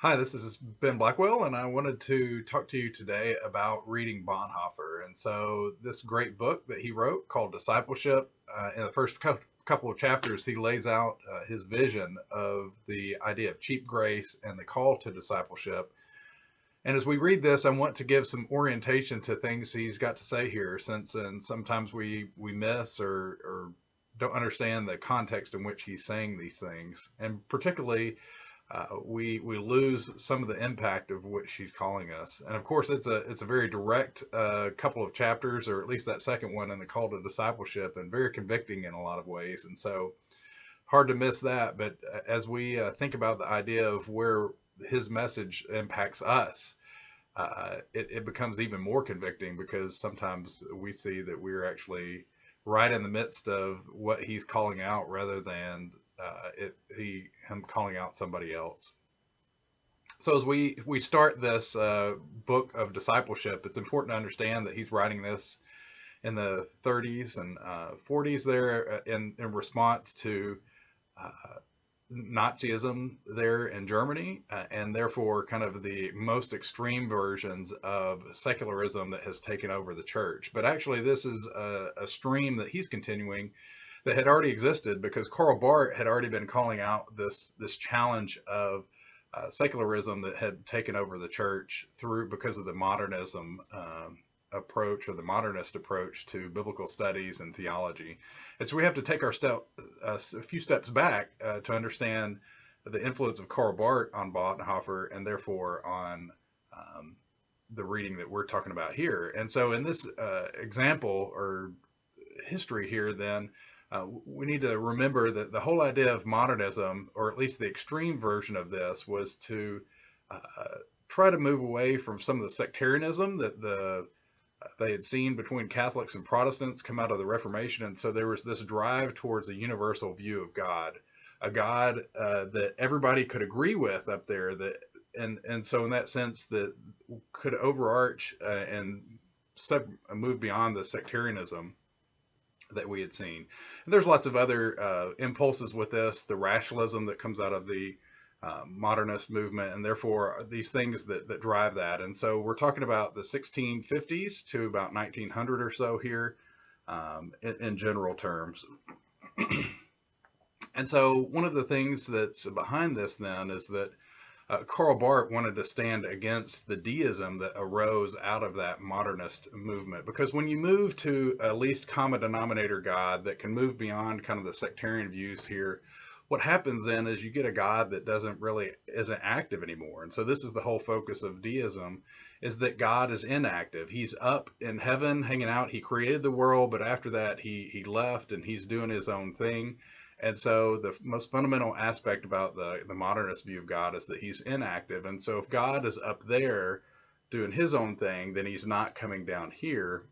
Hi, this is Ben Blackwell, and I wanted to talk to you today about reading Bonhoeffer. And so, this great book that he wrote called Discipleship, in the first couple of chapters, he lays out his vision of the idea of cheap grace and the call to discipleship. And as we read this, I want to give some orientation to things he's got to say here, since and sometimes we miss or don't understand the context in which he's saying these things, and particularly we lose some of the impact of which she's calling us. And of course, it's a very direct couple of chapters, or at least that second one in the call to discipleship, and very convicting in a lot of ways. And so hard to miss that. But as we think about the idea of where his message impacts us, it becomes even more convicting because sometimes we see that we're actually right in the midst of what he's calling out rather than him calling out somebody else. So as we start this book of discipleship, it's important to understand that he's writing this in the 30s and 40s there in response to uh, Nazism there in Germany, and therefore kind of the most extreme versions of secularism that has taken over the church. But actually, this is a stream that he's continuing that had already existed because Karl Barth had already been calling out this challenge of secularism that had taken over the church through because of the modernism approach, or the modernist approach to biblical studies and theology. And so we have to take a few steps back to understand the influence of Karl Barth on Bonhoeffer, and therefore on the reading that we're talking about here. And so in this example or history here, then we need to remember that the whole idea of modernism, or at least the extreme version of this, was to uh, try to move away from some of the sectarianism that they had seen between Catholics and Protestants come out of the Reformation. And so there was this drive towards a universal view of God, a God that everybody could agree with up there. And so in that sense, that could overarch and move beyond the sectarianism that we had seen. And there's lots of other impulses with this, the rationalism that comes out of the modernist movement, and therefore these things that drive that. And so we're talking about the 1650s to about 1900 or so here, in general terms. And so one of the things that's behind this then is that Karl Barth wanted to stand against the deism that arose out of that modernist movement. Because when you move to a least common denominator God that can move beyond kind of the sectarian views here, what happens then is you get a God that isn't active anymore. And so this is the whole focus of deism, is that God is inactive. He's up in heaven hanging out. He created the world, but after that he left and he's doing his own thing. And so the most fundamental aspect about the modernist view of God is that he's inactive. And so if God is up there doing his own thing, then he's not coming down here.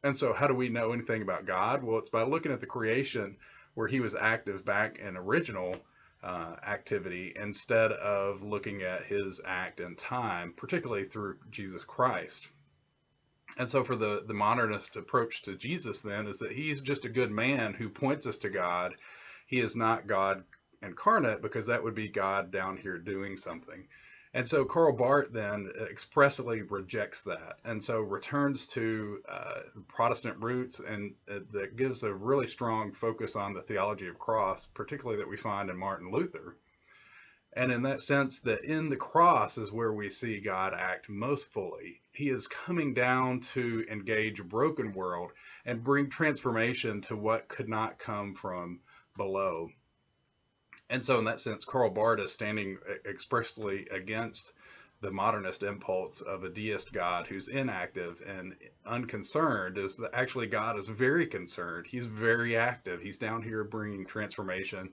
And so how do we know anything about God? Well, it's by looking at the creation where he was active back in original activity, instead of looking at his act in time, particularly through Jesus Christ. And so for the modernist approach to Jesus then is that he's just a good man who points us to God. He is not God incarnate, because that would be God down here doing something. And so Karl Barth then expressly rejects that, and so returns to Protestant roots, and that gives a really strong focus on the theology of cross, particularly that we find in Martin Luther. And in that sense, that in the cross is where we see God act most fully. He is coming down to engage a broken world and bring transformation to what could not come from below. And so in that sense, Karl Barth is standing expressly against the modernist impulse of a deist God who's inactive and unconcerned. Is that actually God is very concerned. He's very active. He's down here bringing transformation.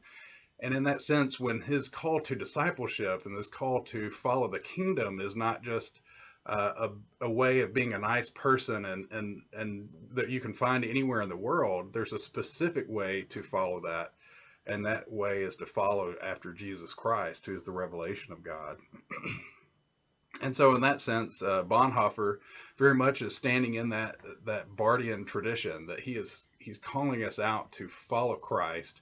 And in that sense, when his call to discipleship and this call to follow the kingdom is not just a way of being a nice person and that you can find anywhere in the world, there's a specific way to follow that. And that way is to follow after Jesus Christ, who is the revelation of God. And so in that sense, Bonhoeffer very much is standing in that Barthian tradition, that he's calling us out to follow Christ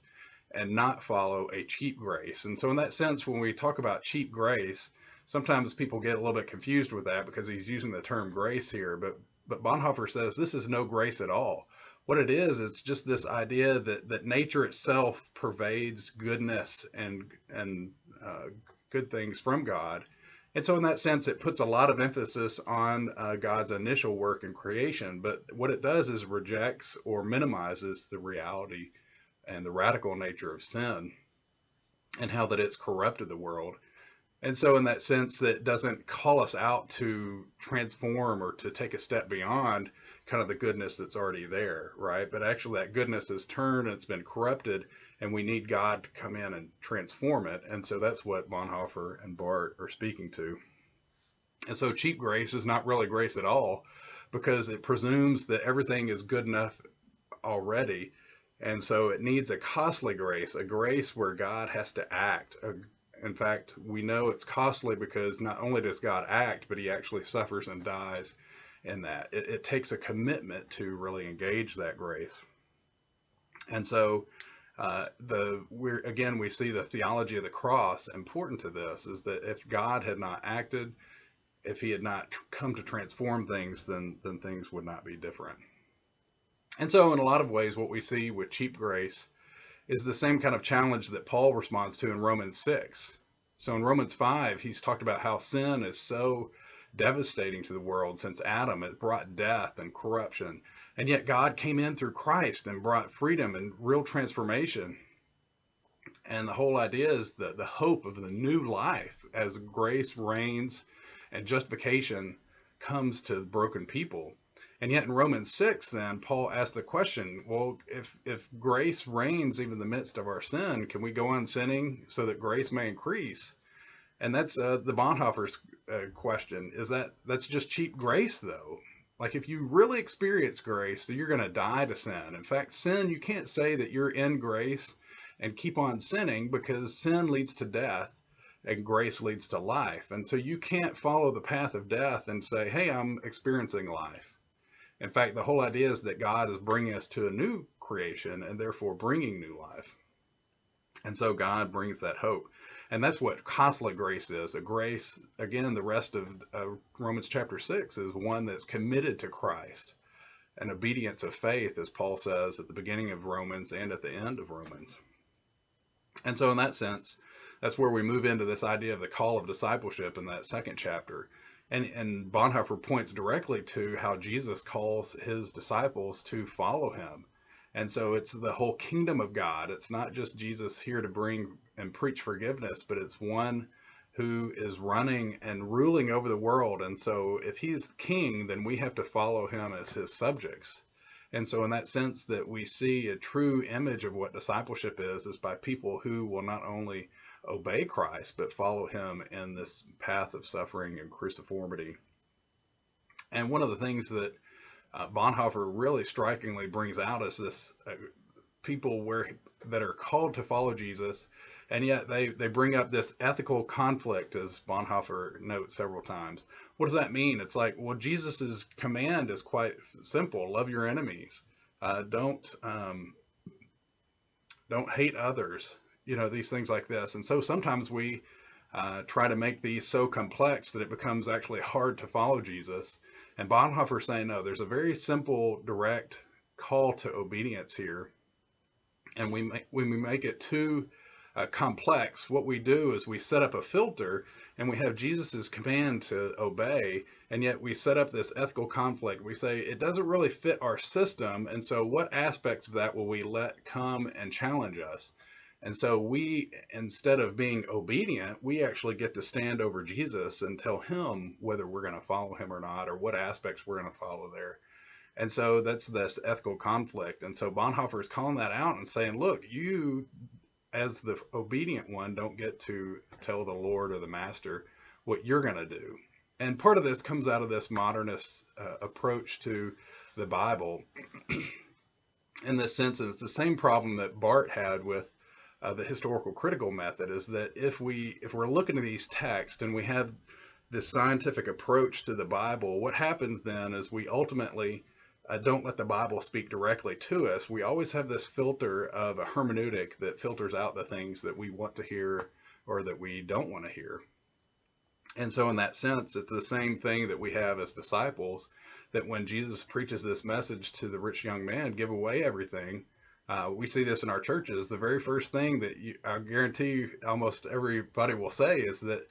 and not follow a cheap grace. And so in that sense, when we talk about cheap grace, sometimes people get a little bit confused with that because he's using the term grace here, but Bonhoeffer says this is no grace at all. What it is, it's just this idea that nature itself pervades goodness and good things from God. And so in that sense, it puts a lot of emphasis on God's initial work in creation. But what it does is rejects or minimizes the reality and the radical nature of sin and how that it's corrupted the world. And so in that sense, that doesn't call us out to transform or to take a step beyond kind of the goodness that's already there, right? But actually that goodness is turned and it's been corrupted, and we need God to come in and transform it. And so that's what Bonhoeffer and Barth are speaking to. And so cheap grace is not really grace at all, because it presumes that everything is good enough already. And so it needs a costly grace, a grace where God has to act. In fact, we know it's costly because not only does God act, but he actually suffers and dies in that. It takes a commitment to really engage that grace. And so we see the theology of the cross important to this, is that if God had not acted, if he had not come to transform things, then things would not be different. And so in a lot of ways, what we see with cheap grace is the same kind of challenge that Paul responds to in Romans 6. So in Romans 5, he's talked about how sin is so devastating to the world since Adam. It brought death and corruption. And yet God came in through Christ and brought freedom and real transformation. And the whole idea is that the hope of the new life as grace reigns and justification comes to broken people. And yet in Romans 6, then, Paul asks the question, well, if grace reigns even in the midst of our sin, can we go on sinning so that grace may increase? And that's the Bonhoeffer's question, is that's just cheap grace, though. Like, if you really experience grace, then you're going to die to sin. In fact, sin, you can't say that you're in grace and keep on sinning, because sin leads to death and grace leads to life. And so you can't follow the path of death and say, hey, I'm experiencing life. In fact, the whole idea is that God is bringing us to a new creation and therefore bringing new life. And so God brings that hope. And that's what costly grace is. A grace, again, the rest of Romans chapter 6 is one that's committed to Christ. An obedience of faith, as Paul says at the beginning of Romans and at the end of Romans. And so in that sense, that's where we move into this idea of the call of discipleship in that second chapter. And Bonhoeffer points directly to how Jesus calls his disciples to follow him. And so it's the whole kingdom of God. It's not just Jesus here to bring and preach forgiveness, but it's one who is running and ruling over the world. And so if he's king, then we have to follow him as his subjects. And so in that sense, that we see a true image of what discipleship is by people who will not only obey Christ, but follow him in this path of suffering and cruciformity. And one of the things that Bonhoeffer really strikingly brings out is this people that are called to follow Jesus, and yet they bring up this ethical conflict, as Bonhoeffer notes several times. What does that mean? It's like, well, Jesus's command is quite simple: love your enemies, don't hate others. These things like this. And so sometimes we try to make these so complex that it becomes actually hard to follow Jesus. And Bonhoeffer is saying, no, there's a very simple, direct call to obedience here. And when we make it too complex, what we do is we set up a filter, and we have Jesus's command to obey, and yet we set up this ethical conflict. We say it doesn't really fit our system, and so what aspects of that will we let come and challenge us? And so we, instead of being obedient, we actually get to stand over Jesus and tell him whether we're going to follow him or not, or what aspects we're going to follow there. And so that's this ethical conflict. And so Bonhoeffer is calling that out and saying, look, you, as the obedient one, don't get to tell the Lord or the Master what you're going to do. And part of this comes out of this modernist approach to the Bible in this sense. And it's the same problem that Barth had with the historical critical method, is that if we're looking at these texts and we have this scientific approach to the Bible, what happens then is we ultimately don't let the Bible speak directly to us. We always have this filter of a hermeneutic that filters out the things that we want to hear or that we don't want to hear. And so, in that sense, it's the same thing that we have as disciples, that when Jesus preaches this message to the rich young man, give away everything. We see this in our churches. The very first thing that I guarantee you almost everybody will say is that,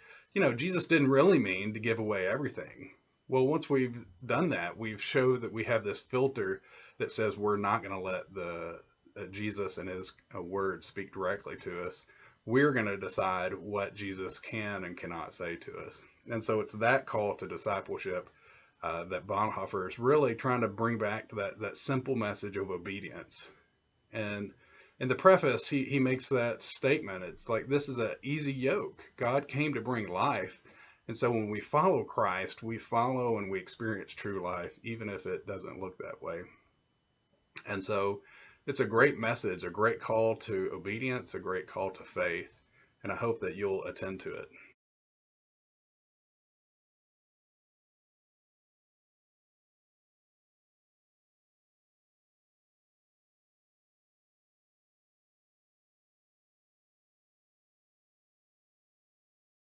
Jesus didn't really mean to give away everything. Well, once we've done that, we've showed that we have this filter that says we're not going to let the Jesus and his word speak directly to us. We're going to decide what Jesus can and cannot say to us. And so it's that call to discipleship that Bonhoeffer is really trying to bring back to that simple message of obedience. And in the preface, he makes that statement. It's like, this is an easy yoke. God came to bring life. And so when we follow Christ, we follow and we experience true life, even if it doesn't look that way. And so it's a great message, a great call to obedience, a great call to faith. And I hope that you'll attend to it.